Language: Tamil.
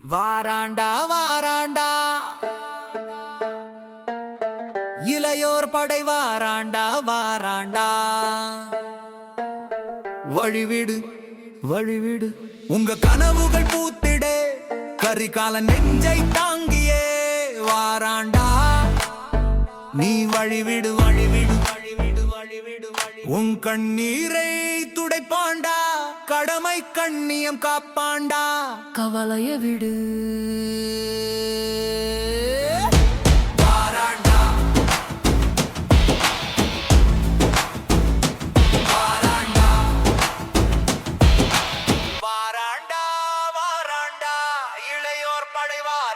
வாராண்டா வாராண்டா இளையோர் படை வாராண்டா வாராண்டா வழிவிடு வழிவிடு உங்க கனவுகள் பூத்திடே கரிகால நெஞ்சை தாங்கியே வாராண்டா நீ வழிவிடு வழிவிடு வழிவிடு வழிவிடு உன் கண்ணீரை துடைப்பாண்டா கடமை கண்ணியம் காப்பாண்டா கவலைய விடு வாராண்டா வாராண்டா வாராண்டா வாராண்டா இளையோர் படை வாராண்டா